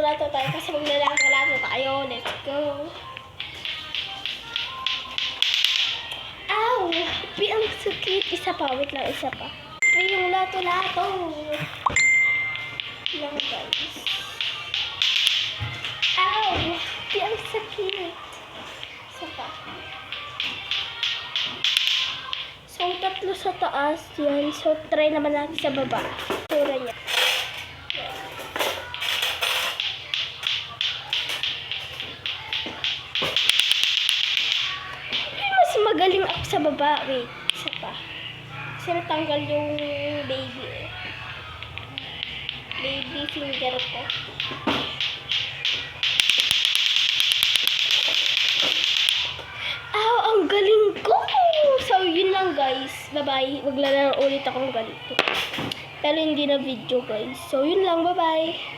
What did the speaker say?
lato-lato tayo kasi maglalato-lato tayo. Let's go. Ow! Ang sakit. Isa pa. Wait lang. Isa pa. Yung lato-lato. Lang guys. Ow! Ang sakit. Isa pa. So, 3 sa taas yan. So, try naman natin sa baba. Tura niya. Mas magaling ako sa baba. Wait, isa pa. Kasi natanggal yung baby. Baby finger ko. Ow, ang galing ko! So, yun lang guys. Bye-bye. Maglalaro ulit akong ganito. Pero hindi na video guys. So, yun lang. Bye-bye.